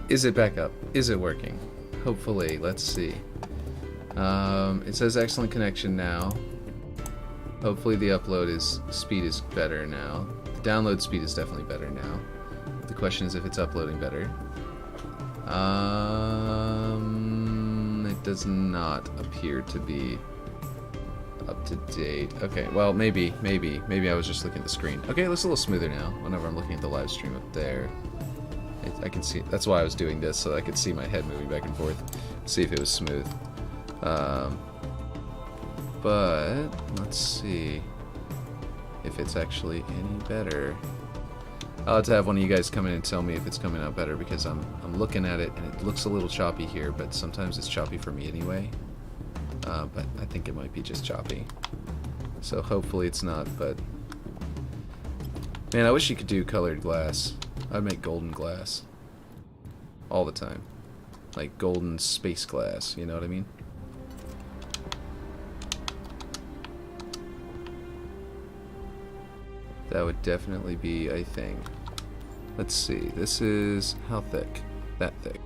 Is it back up? Is it working? Hopefully. Let's see. It says excellent connection now. Hopefully the upload speed is better now. The download speed is definitely better now. The question is if it's uploading better. It does not appear to be up to date. Okay, well, maybe I was just looking at the screen. Okay, it looks a little smoother now whenever I'm looking at the live stream up there. I can see, that's why I was doing this, so I could see my head moving back and forth, see if it was smooth. But let's see if it's actually any better. I'll have to have one of you guys come in and tell me if it's coming out better, because I'm looking at it and it looks a little choppy here, but sometimes it's choppy for me anyway. But I think it might be just choppy. So hopefully it's not, but man, I wish you could do colored glass. I'd make golden glass all the time. Like golden space glass, you know what I mean? That would definitely be a thing. Let's see, this is how thick? That thick.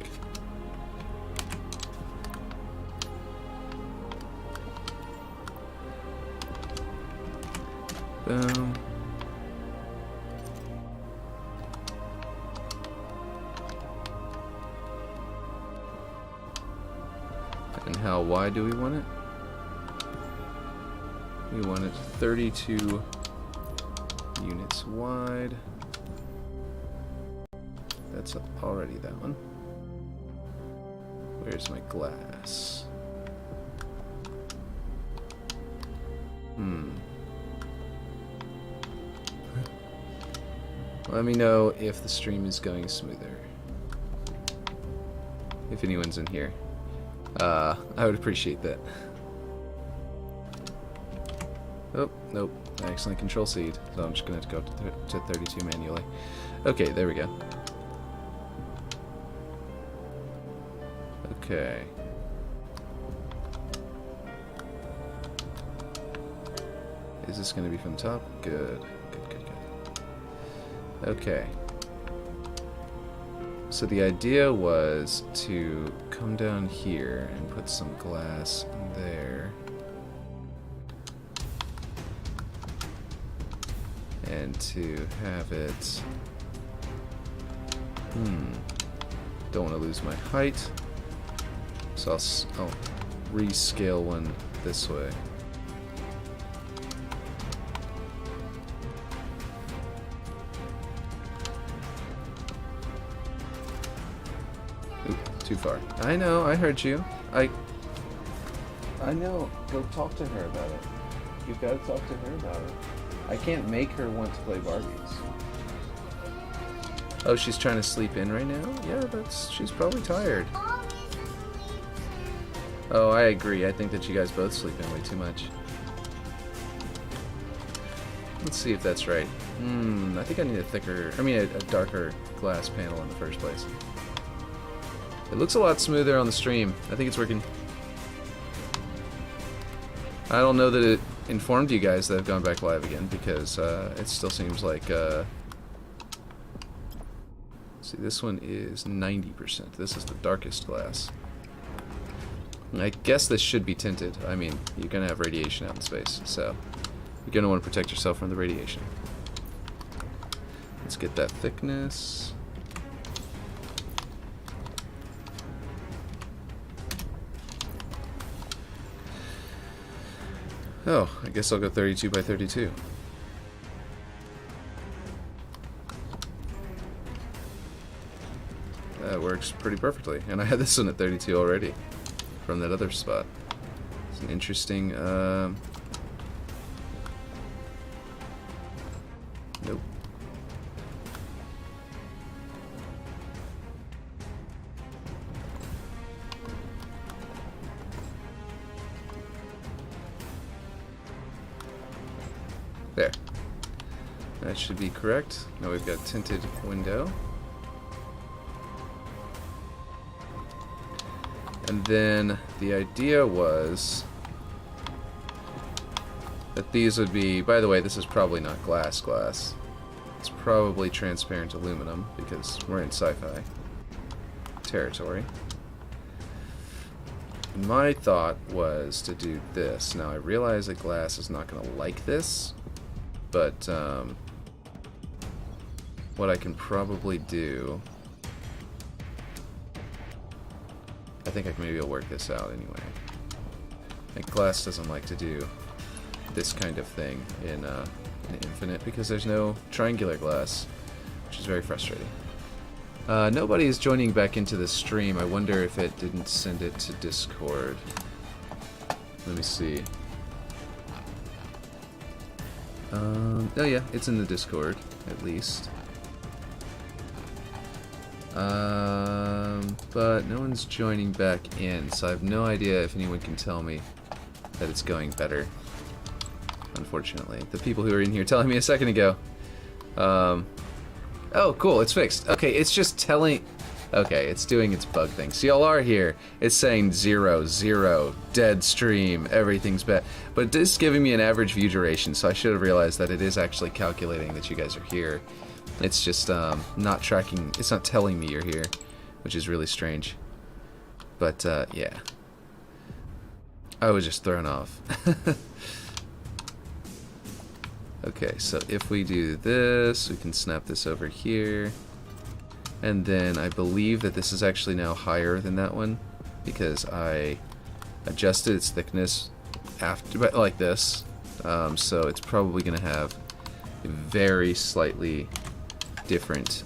Boom. And how wide do we want it? We want it 32 units wide. That's already that one. Where's my glass? Let me know if the stream is going smoother. If anyone's in here. I would appreciate that. Oh, nope. I accidentally control C, so I'm just going to have to go to 32 manually. Okay, there we go. Okay. Is this going to be from the top? Good. Good. Okay. So the idea was to come down here and put some glass there. And to have it... Don't want to lose my height. So I'll rescale one this way. Too far. I know, I heard you. I know. Go talk to her about it. You've got to talk to her about it. I can't make her want to play Barbies. Oh, she's trying to sleep in right now? Yeah, she's probably tired. Oh, I agree. I think that you guys both sleep in way too much. Let's see if that's right. I think I need a darker glass panel in the first place. It looks a lot smoother on the stream. I think it's working. I don't know that it informed you guys that I've gone back live again, because it still seems like... see, this one is 90%. This is the darkest glass. And I guess this should be tinted. I mean, you're going to have radiation out in space, so you're going to want to protect yourself from the radiation. Let's get that thickness. Oh, I guess I'll go 32 by 32. That works pretty perfectly. And I had this one at 32 already from that other spot. It's an interesting... Nope. There. That should be correct. Now we've got tinted window. And then the idea was that these would be, by the way, this is probably not glass. It's probably transparent aluminum because we're in sci-fi. territory. My thought was to do this. Now I realize that glass is not going to like this, but what I can probably do, I think I can maybe work this out anyway. Like glass doesn't like to do this kind of thing in Infinite because there's no triangular glass, which is very frustrating. Nobody is joining back into the stream. I wonder if it didn't send it to Discord. Let me see. Oh yeah, it's in the Discord, at least. But no one's joining back in, so I have no idea if anyone can tell me that it's going better. Unfortunately. The people who were in here telling me a second ago. Oh, cool, it's fixed. Okay, it's just telling... Okay, it's doing its bug thing. So y'all are here. It's saying 0, 0, dead stream, everything's bad. But it's giving me an average view duration, so I should have realized that it is actually calculating that you guys are here. It's just not tracking... It's not telling me you're here, which is really strange. But, yeah. I was just thrown off. Okay, so if we do this, we can snap this over here. And then I believe that this is actually now higher than that one because I adjusted its thickness after, but like this. So it's probably going to have a very slightly different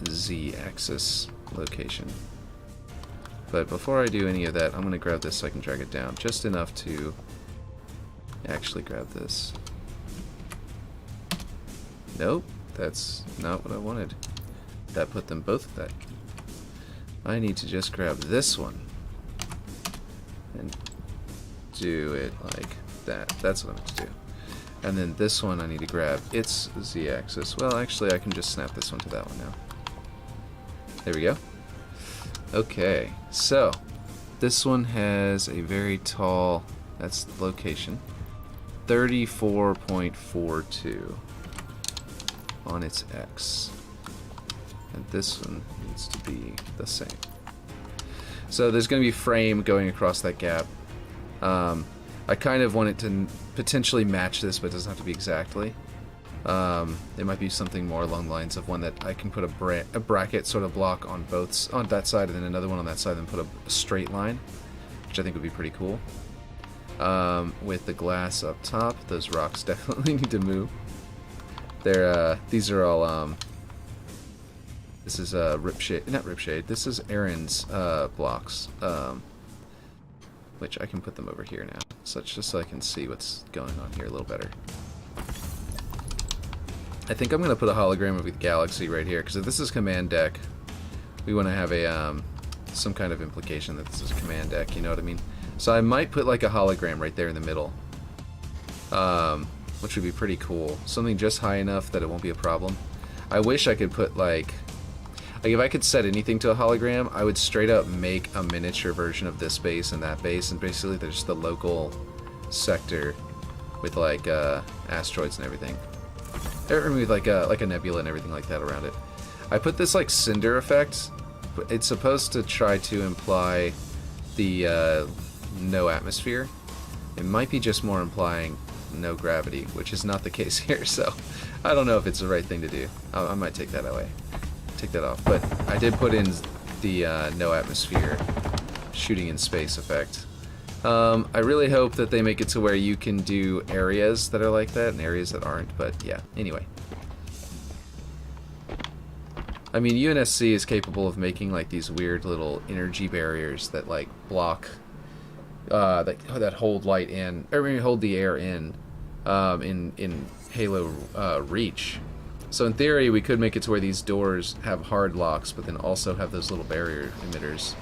z-axis location. But before I do any of that, I'm going to grab this so I can drag it down just enough to actually grab this. Nope, that's not what I wanted. That put them both back. I need to just grab this one and do it like that. That's what I'm going to do. And then this one I need to grab its z-axis. Well, actually I can just snap this one to that one now. There we go. Okay, so this one has a very tall, that's the location, 34.42 on its X. And this one needs to be the same. So there's going to be frame going across that gap. I kind of want it to potentially match this, but it doesn't have to be exactly. It might be something more along the lines of one that I can put a bracket sort of block on both, on that side and then another one on that side and put a straight line, which I think would be pretty cool. With the glass up top, those rocks definitely need to move. They're, these are all, this is Ripshade, not Ripshade, this is Aaron's blocks, which I can put them over here now, just so I can see what's going on here a little better. I think I'm going to put a hologram of the galaxy right here, because if this is command deck, we want to have a, some kind of implication that this is a command deck, you know what I mean? So I might put like a hologram right there in the middle, which would be pretty cool. Something just high enough that it won't be a problem. I wish I could put like if I could set anything to a hologram, I would straight up make a miniature version of this base and that base, and basically there's the local sector with like asteroids and everything. With like a nebula and everything like that around it. I put this like cinder effect. It's supposed to try to imply the no atmosphere. It might be just more implying no gravity, which is not the case here. So I don't know if it's the right thing to do. I might take that away, take that off. But I did put in the no atmosphere shooting in space effect. I really hope that they make it to where you can do areas that are like that and areas that aren't, but yeah, anyway. I mean, UNSC is capable of making like these weird little energy barriers that like block, that hold light in, or maybe hold the air in Halo Reach. So in theory, we could make it to where these doors have hard locks, but then also have those little barrier emitters.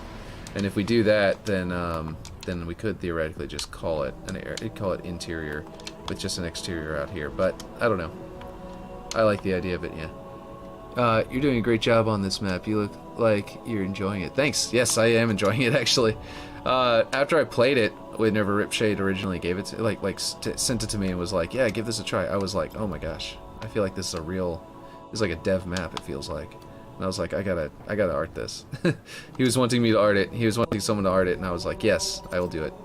And if we do that, then we could theoretically just call it interior with just an exterior out here. But I don't know. I like the idea of it, yeah. You're doing a great job on this map. You look like you're enjoying it. Thanks. Yes, I am enjoying it actually. After I played it, whenever Ripshade originally gave it to, sent it to me and was like, yeah, give this a try. I was like, oh my gosh, I feel like this is like a dev map. It feels like. And I was like, I gotta art this. He was wanting me to art it. He was wanting someone to art it, and I was like, yes, I will do it.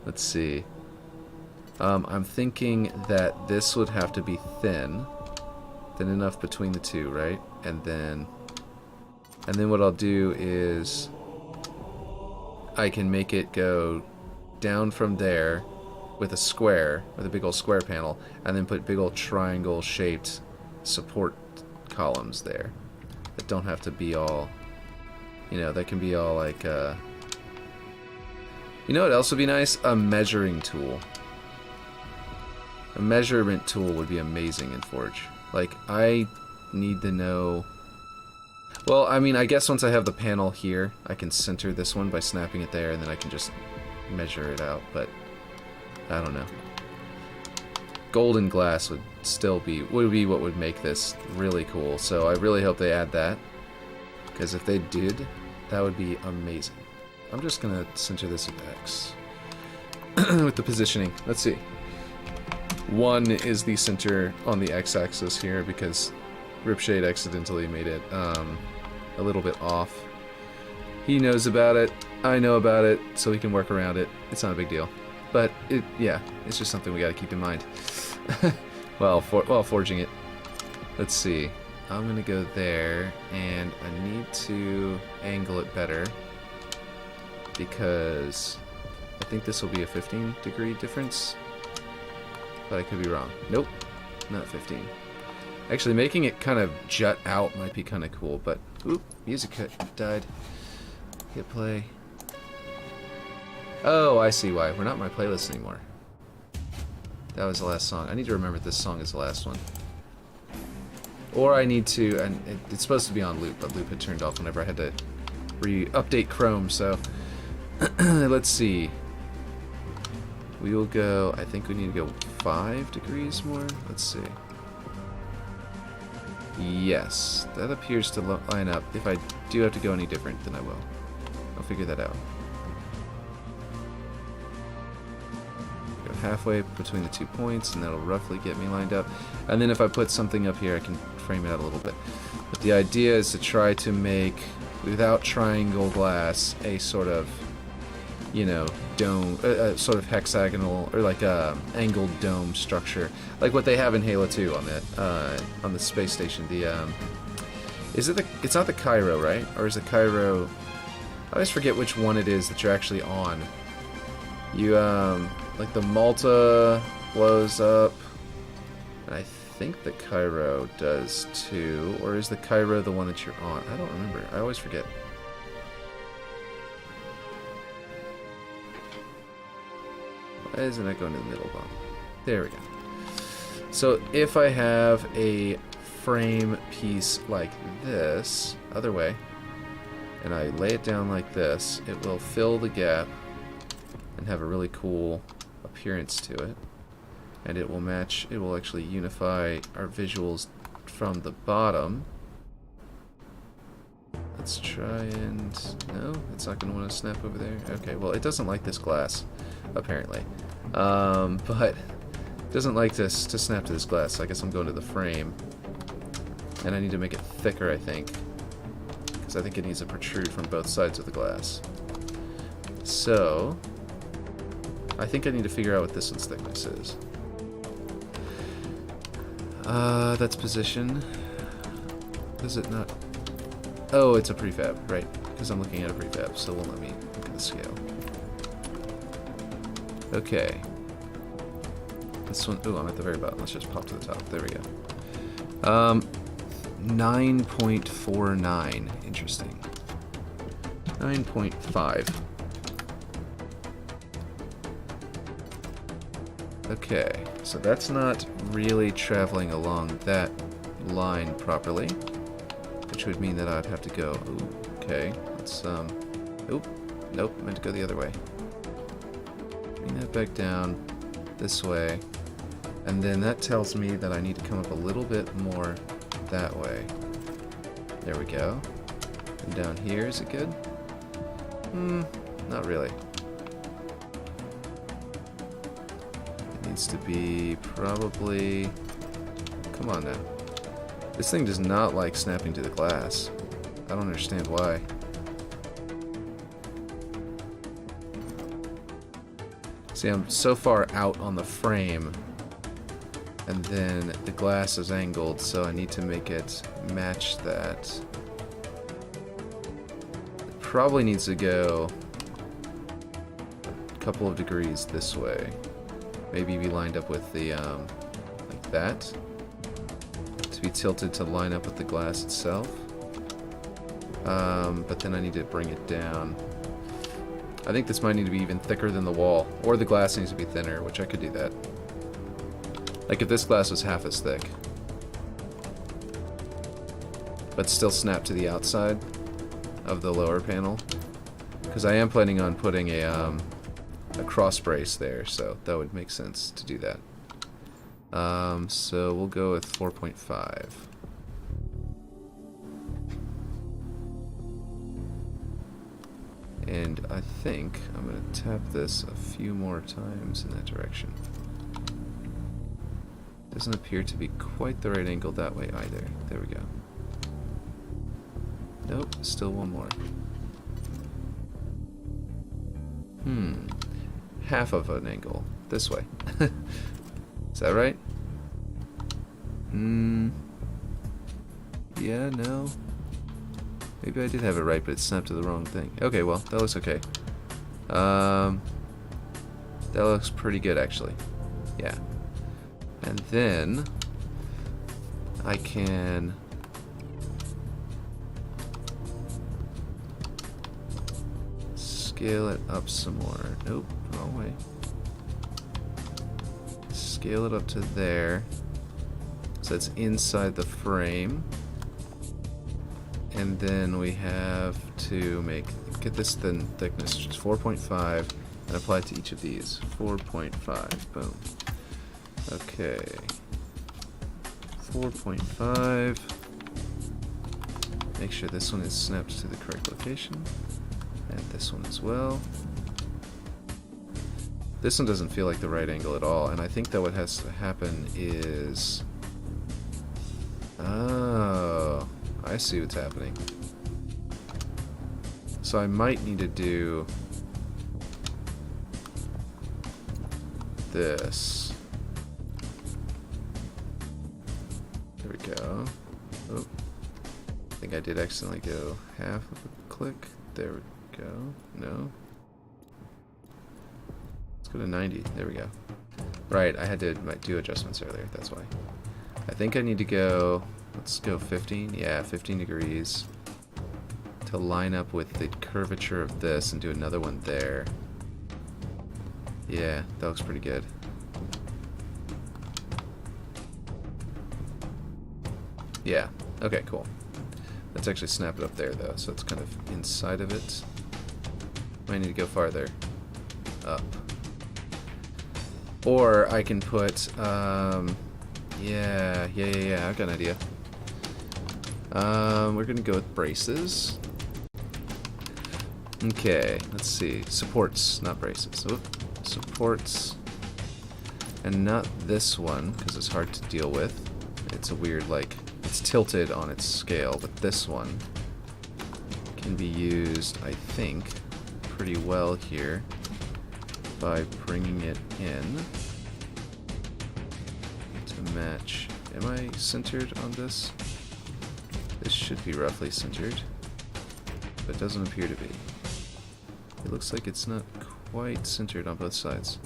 Let's see. I'm thinking that this would have to be thin enough between the two, right? And then what I'll do is I can make it go down from there with a square, with a big old square panel, and then put big old triangle shaped support columns there that don't have to be all, you know, that can be all like, you know what else would be nice? A measuring tool. A measurement tool would be amazing in Forge. Like, I need to know... Well, I mean, I guess once I have the panel here, I can center this one by snapping it there, and then I can just measure it out, but I don't know. Golden glass would still be what would make this really cool, so I really hope they add that, because if they did, that would be amazing. I'm just gonna center this with X. With the positioning. Let's see. 1 is the center on the X-axis here, because Ripshade accidentally made it a little bit off. He knows about it, I know about it, so we can work around it. It's not a big deal. But, yeah, it's just something we gotta keep in mind. while forging it. Let's see. I'm gonna go there, and I need to angle it better, because I think this will be a 15-degree difference. But I could be wrong. Nope, not 15. Actually, making it kind of jut out might be kind of cool, but... Oop, music died. Hit play. Oh, I see why. We're not in my playlist anymore. That was the last song. I need to remember this song is the last one. Or I need to... and it's supposed to be on loop, but loop had turned off whenever I had to update Chrome, so... Let's see. We will go... I think we need to go 5 degrees more? Let's see. Yes, that appears to line up. If I do have to go any different, then I will. I'll figure that out. Go halfway between the 2 points, and that'll roughly get me lined up. And then if I put something up here, I can frame it out a little bit. But the idea is to try to make, without triangle glass, a sort of, you know, dome, sort of hexagonal, or like a angled dome structure, like what they have in Halo 2 on the space station. The is it the? It's not the Cairo, right? Or is the Cairo? I always forget which one it is that you're actually on. You like the Malta blows up, and I think the Cairo does too. Or is the Cairo the one that you're on? I don't remember. I always forget. Why isn't that going to the middle bomb? There we go. So if I have a frame piece like this, other way, and I lay it down like this, it will fill the gap and have a really cool appearance to it. And it will match, it will actually unify our visuals from the bottom. Let's try and... no, it's not going to want to snap over there. Okay, well, it doesn't like this glass, apparently. But it doesn't like this to snap to this glass, so I guess I'm going to the frame. And I need to make it thicker, I think. Because I think it needs to protrude from both sides of the glass. So, I think I need to figure out what this one's thickness is. That's position. Is it not... oh, it's a prefab, right? Because I'm looking at a prefab, so it won't let me look at the scale. Okay. This one... ooh, I'm at the very bottom. Let's just pop to the top. There we go. 9.49. Interesting. 9.5. Okay, so that's not really traveling along that line properly, which would mean that I'd have to go... ooh, okay, let's, oop, nope, I meant to go the other way. Bring that back down this way, and then that tells me that I need to come up a little bit more that way. There we go. And down here, is it good? Not really. It needs to be probably... come on now. This thing does not like snapping to the glass. I don't understand why. See, I'm so far out on the frame, and then the glass is angled, so I need to make it match that. It probably needs to go a couple of degrees this way. Maybe be lined up with the, like that. To be tilted to line up with the glass itself. But then I need to bring it down. I think this might need to be even thicker than the wall, or the glass needs to be thinner, which I could do that. Like if this glass was half as thick, but still snap to the outside of the lower panel, because I am planning on putting a cross brace there, so that would make sense to do that. So we'll go with 4.5. And I think I'm going to tap this a few more times in that direction. Doesn't appear to be quite the right angle that way either. There we go. Nope, still one more. Half of an angle. This way. Is that right? Yeah, no. Maybe I did have it right, but it snapped to the wrong thing. Okay, well, that looks okay. That looks pretty good, actually. Yeah. And then I can scale it up some more. Nope, wrong way. Scale it up to there. So it's inside the frame. And then we have to get this thickness, just 4.5, and apply it to each of these. 4.5, boom. Okay. 4.5. Make sure this one is snapped to the correct location. And this one as well. This one doesn't feel like the right angle at all, and I think that what has to happen is... Oh... I see what's happening. So I might need to do this. There we go. Oh, I think I did accidentally go half of a click. There we go. No. Let's go to 90. There we go. Right, I had to do adjustments earlier. That's why. I think I need to go... Let's go 15. Yeah, 15 degrees to line up with the curvature of this and do another one there. Yeah, that looks pretty good. Yeah, okay, cool. Let's actually snap it up there, though, so it's kind of inside of it. Might need to go farther. Up. Or I can put, yeah, I've got an idea. We're gonna go with braces. Okay, let's see. Supports, not braces. Oop. Supports. And not this one, because it's hard to deal with. It's a weird, like, it's tilted on its scale, but this one can be used, I think, pretty well here by bringing it in to match. Am I centered on this? This should be roughly centered, but it doesn't appear to be. It looks like it's not quite centered on both sides.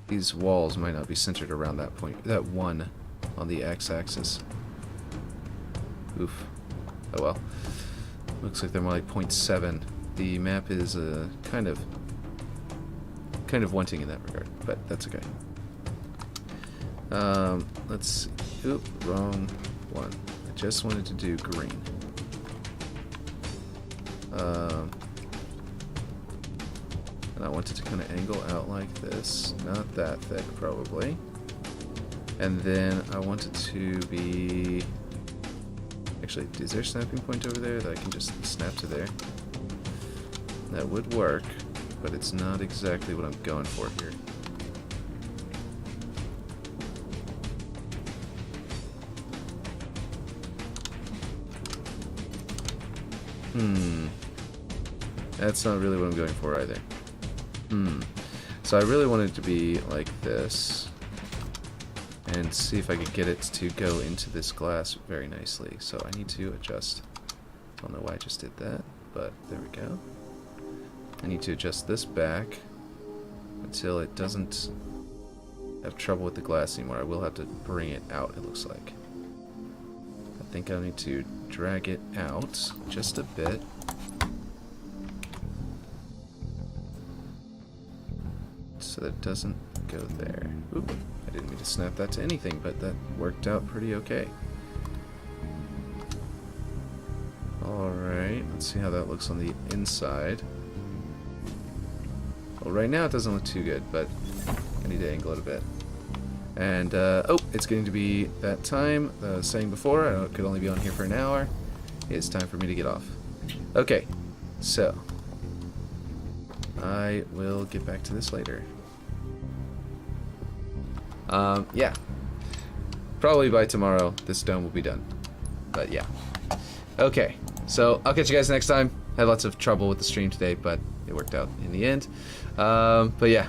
These walls might not be centered around that point, that one on the x-axis. Oof. Oh well. Looks like they're more like 0.7. The map is kind of wanting in that regard, but that's okay. Let's see. Oop, wrong one. I just wanted to do green. And I wanted to kind of angle out like this. Not that thick, probably. And then I wanted to be... Actually, is there a snapping point over there that I can just snap to there? That would work, but it's not exactly what I'm going for here. That's not really what I'm going for either. So I really want it to be like this. And see if I could get it to go into this glass very nicely. So I need to adjust. I don't know why I just did that, but there we go. I need to adjust this back until it doesn't have trouble with the glass anymore. I will have to bring it out, it looks like. I think I need to drag it out just a bit. So that it doesn't go there. Oop, I didn't mean to snap that to anything, but that worked out pretty okay. Alright, let's see how that looks on the inside. Well, right now it doesn't look too good, but I need to angle it a bit. And, oh, it's getting to be that time that I was saying before. I know it could only be on here for an hour. It's time for me to get off. Okay, so I will get back to this later. Yeah. Probably by tomorrow, this dome will be done. But yeah. Okay, so I'll catch you guys next time. Had lots of trouble with the stream today, but it worked out in the end. But yeah,